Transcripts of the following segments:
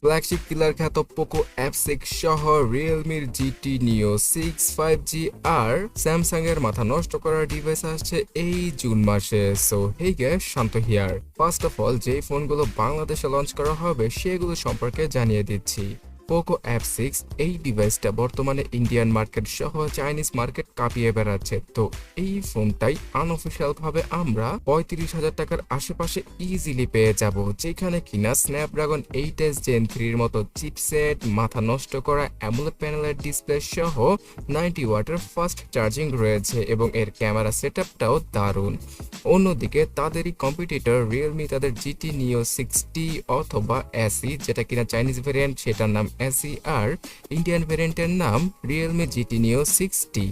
Flagship killer খ্যাত Poco F6 সহ রিয়েলমির GT নিও 6 5G আর স্যামসাং এর মাথা নষ্ট করার ডিভাইস আসছে এই জুন মাসে। So hey guys, Shanto here. First of all, যেই ফোনগুলো বাংলাদেশে লঞ্চ করা হবে সেগুলো সম্পর্কে জানিয়ে দিচ্ছি। পোকো F6 এই ডিভাইসটা বর্তমানে ইন্ডিয়ান মার্কেট সহ চাইনিজ মার্কেট কাঁপিয়ে বেড়াচ্ছে। তো এই ফোনটাই আনঅফিশিয়াল ভাবে আমরা 35,000 টাকার আশেপাশে ইজিলি পেয়ে যাব, যেখানে কিনা স্ন্যাপড্রাগন 8s Gen 3 এর মতো চিপসেট, মাথা নষ্ট করা অ্যামোলেড প্যানেলের ডিসপ্লে সহ 90 ওয়াটের ফাস্ট চার্জিং রয়েছে এবং এর ক্যামেরা সেটআপটাও দারুণ। অন্যদিকে তাদেরই কম্পিটিটর রিয়েলমি তাদের জিটি নিও 60 অথবা এসি, যেটা কিনা চাইনিজ ভেরিয়েন্ট সেটার নাম এসি আর ইন্ডিয়ান ভেরিয়েন্টের নাম রিয়েলমি জিটি নিও 60।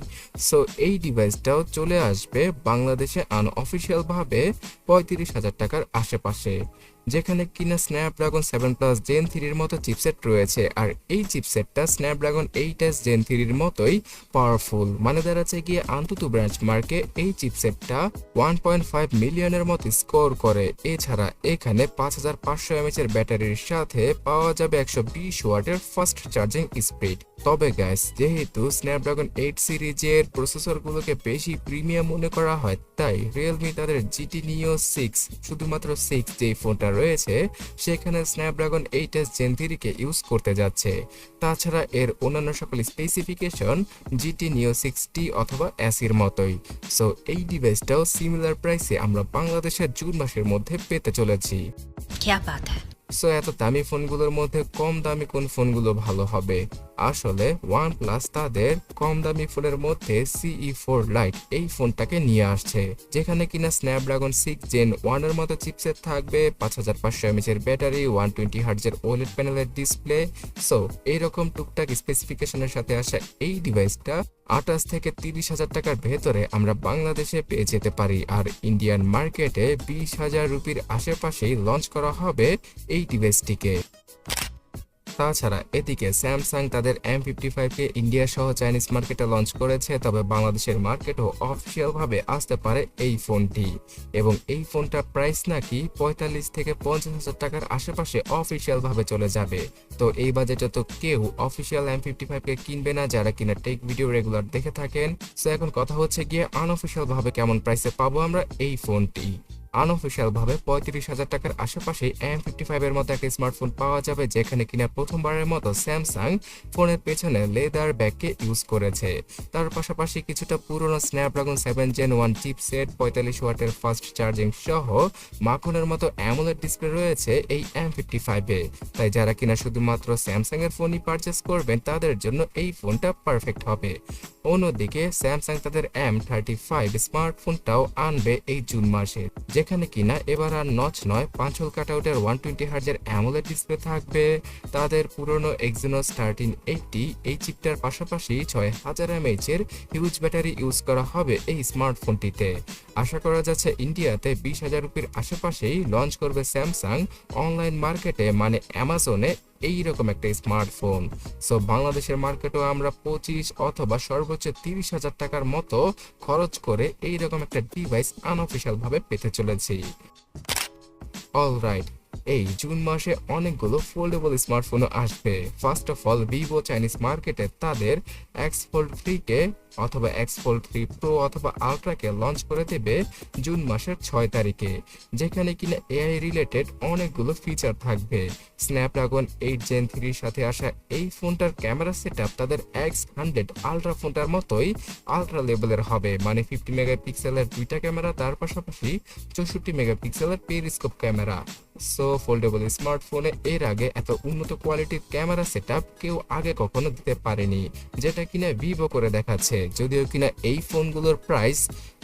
সো এই ডিভাইসটাও চলে আসবে বাংলাদেশে আনঅফিশিয়াল ভাবে 35,000 টাকার আশেপাশে, যেখানে কিনা স্ন্যাপড্রাগন 7+ Gen 3 এর মতো চিপসেট রয়েছে। আর এই চিপসেটটা স্ন্যাপড্রাগন 8s Gen 3 এর মতোই পাওয়ারফুল, মানে দাঁড়াচ্ছে গিয়ে আন্তত ব্রাঞ্চ মার্কে এই চিপসেটটা 1.5 মিলিয়নের মতো স্কোর করে। এছাড়া এখানে 5500 mAh এর ব্যাটারির সাথে পাওয়া যাবে 120 ওয়াটের ফাস্ট চার্জিং স্পিড। তবে গাইস, যেহেতু স্ন্যাপড্রাগন 8 সিরিজের প্রসেসরগুলোকে বেশি প্রিমিয়াম মনে করা হয়, তাই রিয়েলমি তাদের জিটি নিও 6, শুধুমাত্র 6 যে ফোনটা রয়েছে সেখানে স্ন্যাপড্রাগন 8s Gen 3 কে ইউজ করতে যাচ্ছে। তাছাড়া এর অন্যান্য সকল স্পেসিফিকেশন জিটি নিও 60 অথবা এসির মতোই। সো এই ডিভাইসটাও সিমিলার প্রাইসে আমরা বাংলাদেশের জুন মাসের মধ্যে পেতে চলেছি। क्या बात है। সো এত দামি ফোনগুলোর মধ্যে কম দামি কোন ফোনগুলো ভালো হবে? আসলে OnePlus তাদের কম দামি ফোনের মধ্যে CE4 Lite এই ফোনটাকে নিয়ে আসছে, যেখানে কিনা স্ন্যাপড্রাগন 6 Gen 1 এর মতো চিপসেট থাকবে, 5500 mAh এর ব্যাটারি, 120 Hz এর OLED প্যানেলের ডিসপ্লে। সো এইরকম টুকটাক স্পেসিফিকেশনের সাথে আসা এই ডিভাইসটা 28 থেকে 30,000 টাকার ভেতরে আমরা বাংলাদেশে পেয়ে যেতে পারি। আর ইন্ডিয়ান মার্কেটে 20,000 রুপির আশেপাশেই লঞ্চ করা হবে এই ডিভাইসটিকে। তাছাড়া এদিকে স্যামসাং তাদের M55 কে ইন্ডিয়া সহ চাইনিজ মার্কেটে লঞ্চ করেছে, তবে বাংলাদেশের মার্কেটও অফিসিয়াল ভাবে আসতে পারে এই ফোনটি, এবং এই ফোনটার প্রাইস নাকি 45 থেকে 50,000 টাকার আশেপাশে অফিসিয়াল ভাবে চলে যাবে। তো এই বাজেটে তো কেউ অফিসিয়াল M55 কে কিনবে না, যারা কিনা টেক ভিডিও রেগুলার দেখে থাকেন। সো এখন কথা হচ্ছে গিয়ে আনঅফিসিয়াল ভাবে কেমন প্রাইসে পাবো আমরা এই ফোনটি। আনঅফিশিয়াল ভাবে 35,000 টাকার আশেপাশে M55 এর মতো একটা স্মার্টফোন পাওয়া যাবে, যেখানে কিনা প্রথমবারের মতো স্যামসাং ফোনের পেছনে লেদার ব্যাগকে ইউজ করেছে। তার পাশাপাশি কিছুটা পুরনো স্ন্যাপড্রাগন 7 Gen 1 চিপসেট, 45 ওয়াটের ফাস্ট চার্জিং সহ মাখনের মতো অ্যামোলেড ডিসপ্লে রয়েছে এই M55 এ। তাই যারা কিনা শুধুমাত্র স্যামসাং এর ফোনই পারচেস করবেন তাদের জন্য এই ফোনটা পারফেক্ট হবে। অন্যদিকে স্যামসাং তাদের M35 স্মার্টফোনটাও আনবে এই জুন মাসে, যেখানে কিনা এবার আর নচ নয়, 5 হোল কাটআউটের 120 Hz এর অ্যামোলেড ডিসপ্লে থাকবে। তাদের পুরনো Exynos 1380 এই চিপটার পাশাপাশি 6000 mAh এর হিউজ ব্যাটারি ইউজ করা হবে এই স্মার্টফোনটিতে। আশা করা যাচ্ছে ইন্ডিয়াতে 20,000 রুপির আশেপাশেই লঞ্চ করবে স্যামসাং অনলাইন মার্কেটে, মানে অ্যামাজনে, এইরকম একটা স্মার্টফোন। সো বাংলাদেশের মার্কেটেও আমরা 25 অথবা সর্বোচ্চ 30,000 টাকার মতো খরচ করে এইরকম একটা ডিভাইস আনঅফিশিয়াল ভাবে পেতে চলেছি। অলরাইট, এই জুন মাসে অনেকগুলো ফোল্ডেবল স্মার্টফোনও আসবে। First of all, Vivo Chinese মার্কেটে তাদের X Fold 3 কে অথবা X Fold 3 Pro অথবা আলট্রাকে লঞ্চ করে দেবে জুন মাসের 6 তারিখে, যেখানে কিনা এআই রিলেটেড অনেকগুলো ফিচার থাকবে। স্ন্যাপড্রাগন 8 Gen 3 এর সাথে আসা এই ফোনটার ক্যামেরা সেটআপ তাদের X100 আলট্রা ফোনটার মতোই আলট্রা লেভেলের হবে, মানে 50 মেগাপিক্সেলের দুইটা ক্যামেরা, তার পাশাপাশি 64 মেগাপিক্সেলের পেরিস্কোপ ক্যামেরা। সো ফোল্ডেবল স্মার্টফোনে এর আগে এত উন্নত কোয়ালিটির ক্যামেরা সেটআপ কেউ আগে কখনো দিতে পারেনি, যেটা কিনা ভিভো করে দেখাচ্ছে। যদিও কিনা এই ফোনগুলোর প্রাইস,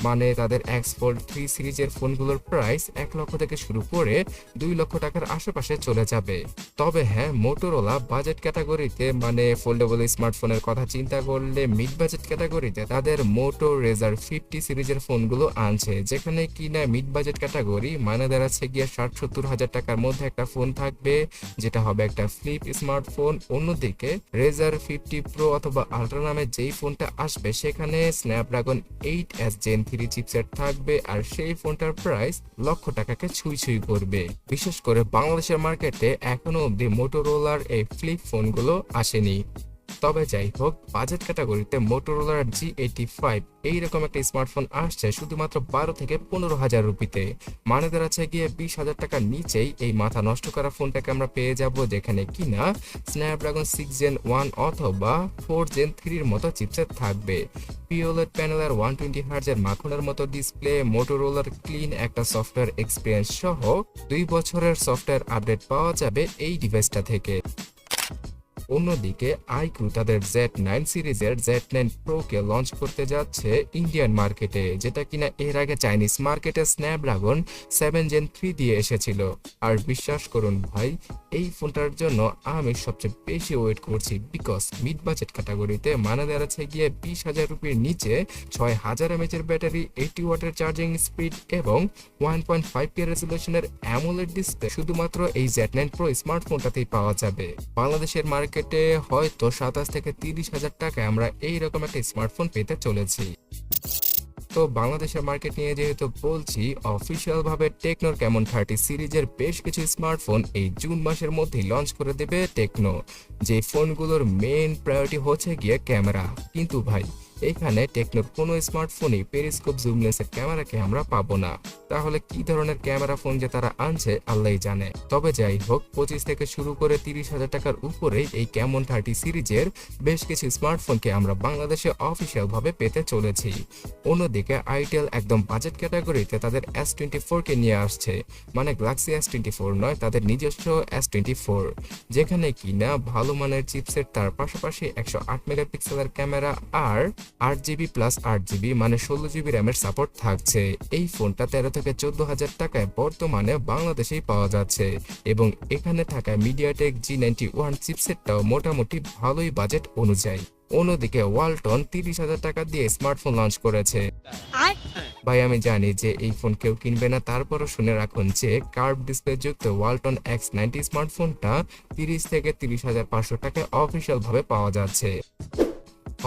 মানে তাদের X Fold 3 সিরিজের ফোনগুলোর প্রাইস 1 লক্ষ থেকে শুরু করে 2 লক্ষ টাকার আশেপাশে চলে যাবে। তবে হ্যাঁ, মোটরোলা বাজেট ক্যাটাগরিতে, মানে ফোল্ডেবল স্মার্টফোনের কথা চিন্তা করলে মিড বাজেট ক্যাটাগরিতে তাদের মোটো রেজার 50 সিরিজের ফোনগুলো আনছে, যেখানে কিনা মিড বাজেট ক্যাটাগরি মানে দাঁড়াচ্ছে গিয়ে 60-70 হাজার 20,000 টাকার মধ্যে একটা ফোন থাকবে, যেটা হবে একটা ফ্লিপ স্মার্টফোন। অন্যদিকে রেজার 50 প্রো অথবা আলট্রা নামে যেই ফোনটা আসবে সেখানে স্ন্যাপড্রাগন 8s জেন 3 চিপসেট থাকবে, আর সেই ফোনটার প্রাইস লক্ষ টাকাকে ছুঁই করবে। বিশেষ করে বাংলাদেশের মার্কেটে এখনো অবধি মোটোরোলার এই ফ্লিপ ফোনগুলো আসেনি। তবে যাই হোক, বাজেট ক্যাটাগরিতে মোটোরোলার G85 এইরকম একটা স্মার্টফোন আসছে শুধুমাত্র 12 থেকে 15,000 রুপিতে। মানে দাঁড়াচ্ছে গিয়ে 20,000 টাকার নিচেই এই মাথা নষ্ট করা ফোনটাকে আমরা পেয়ে যাব, যেখানে কিনা স্ন্যাপড্রাগন 6 জেন 1 অথবা 4 জেন 3 মতো চিপসেট থাকবে। পিওলেড প্যানেলের 120 হার্জের মাখনের মতো ডিসপ্লে, মোটোরোলার ক্লিন একটা সফটওয়্যার এক্সপিরিয়েন্স সহ 2 বছরের সফটওয়্যার আপডেট পাওয়া যাবে এই ডিভাইসটা থেকে। অন্যদিকে আইকিউ তাদের Z9 সিরিজের Z9 Pro কে লঞ্চ করতে যাচ্ছে ইন্ডিয়ান মার্কেটে, যেটা কিনা এর আগে চাইনিজ মার্কেটে স্ন্যাপড্রাগন 7 জেন 3 দিয়ে এসেছিল। আর বিশ্বাস করুন ভাই, এই ফোনটার জন্য আমি সবচেয়ে বেশি ওয়েট করছি, বিকজ মিড বাজেট ক্যাটাগরিতে মানে দাঁড়াচ্ছে গিয়ে 20,000 রুপির নিচে 6000 mAh এর ব্যাটারি, 80 ওয়াটের চার্জিং স্পিড এবং 1.5K রেজোলিউশনের অ্যামোলেড ডিসপ্লে শুধুমাত্র এই Z9 Pro স্মার্টফোনটাতেই পাওয়া যাবে। বাংলাদেশের মার্কেটে হয়তো 27 থেকে 30,000 টাকায় আমরা এইরকম একটা স্মার্টফোন পেতে চলেছি। তো বাংলাদেশের মার্কেট নিয়ে যেহেতু বলছি, অফিসিয়াল ভাবে টেকনোর Camon 30 সিরিজের বেশ কিছু স্মার্টফোন এই জুন মাসের মধ্যেই লঞ্চ করে দেবে টেকনো, যে ফোনগুলোর মেইন প্রায়োরিটি হচ্ছে গিয়ে ক্যামেরা। কিন্তু ভাই, এখানে টেকনোর কোনো স্মার্টফোনই পেরিস্কোপ জুম লেন্সের ক্যামেরাকে আমরা পাবো না। তাহলে কি ধরনের ক্যামেরা ফোন যে তারা আনছে আল্লাহই জানে। তবে যাই হোক, 25 থেকে শুরু করে 30,000 টাকার উপরে এই Camon 30 সিরিজের বেশ কিছু স্মার্টফোনকে আমরা বাংলাদেশে অফিসিয়াল ভাবে পেতে চলেছি। অন্যদিকে আইটেল একদম বাজেট ক্যাটাগরিতে তাদের S24 কে নিয়ে আসছে, মানে Galaxy S24 নয়, তাদের নিজস্ব S24, যেখানে কিনা ভালো মানের চিপসেট, তার পাশাপাশি 108 মেগাপিক্সেলের ক্যামেরা আর 8GB প্লাস 8GB মানে 16GB র্যামের সাপোর্ট থাকছে। এই ফোনটা 13 থেকে 14,000 টাকায় বর্তমানে বাংলাদেশেই পাওয়া যাচ্ছে, এবং এখানে থাকা মিডিয়াটেক G91 চিপসেটটাও মোটামুটি ভালোই বাজেট অনুযায়ী। অন্যদিকে ওয়ালটন 30,000 টাকা দিয়ে স্মার্টফোন লঞ্চ করেছে। ভাই আমি জানি যে এই ফোন কেউ কিনবে না, তারপরও শুনে রাখুন যে কার্ভ ডিসপ্লে যুক্ত ওয়ালটন X90 স্মার্টফোনটা 30 থেকে 30,500 টাকায় অফিসিয়াল ভাবে পাওয়া যাচ্ছে।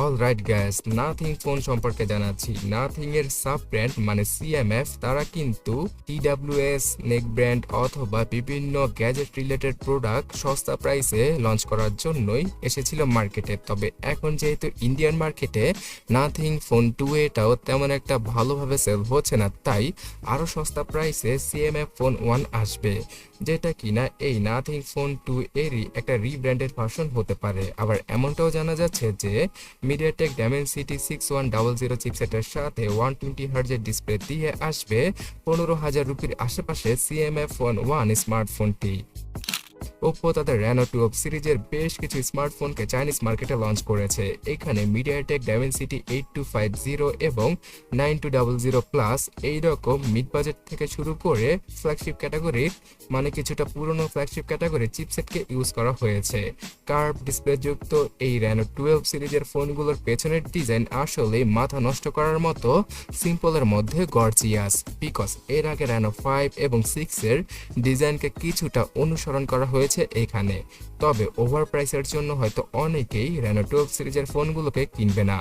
অলরাইট গাইস, নাথিং ফোন সম্পর্কে জানাচ্ছি। নাথিং এর সাব ব্র্যান্ড মানে CMF তারা কিন্তু TWS, নেক ব্র্যান্ড অথবা বিভিন্ন গ্যাজেট রিলেটেড প্রোডাক্ট সস্তা প্রাইসে লঞ্চ করার জন্যই এসেছিল মার্কেটে। তবে এখন যেহেতু ইন্ডিয়ান মার্কেটে নাথিং ফোন 2 এটাও তেমন একটা ভালোভাবে সেল হচ্ছে না, তাই আরো সস্তা প্রাইসে CMF ফোন 1 আসবে, যেটা কিনা এই নাথিং ফোন 2 এরই একটা রিব্র্যান্ডেড ভার্সন হতে পারে। আবার এমনটাও জানা যাচ্ছে যে মিডিয়াটেক ডাইমেনসিটি 6100 চিপসেটের সাথে 120 হার্জের ডিসপ্লে দিয়ে আসবে 15,000 রুপির আশেপাশে CMF ফোন 1 স্মার্টফোনটি। ওপ্পো তাদের Reno 12 সিরিজের বেশ কিছু স্মার্টফোনকে চাইনিজ মার্কেটে লঞ্চ করেছে। এখানে মিডিয়াটেক ডাইমেনসিটি 8250 এবং 9200 প্লাস এইরকম মিড বাজেট থেকে শুরু করে ফ্ল্যাগশিপ ক্যাটাগরির মানে কিছুটা পুরনো ফ্ল্যাগশিপ ক্যাটাগরির চিপসেটকে ইউজ করা হয়েছে। কার্ভ ডিসপ্লে যুক্ত এই Reno 12 সিরিজের ফোনগুলোর পেছনের ডিজাইন আসলে মাথা নষ্ট করার মতো সিম্পলের মধ্যে গর্জিয়াস, বিকজ এর আগে Reno 5 এবং 6 এর ডিজাইনকে কিছুটা অনুসরণ করা হয়েছে এখানে। তবে ওভার প্রাইসের জন্য হয়তো অনেকেই Reno 12 সিরিজের ফোনগুলোকে কিনবে না।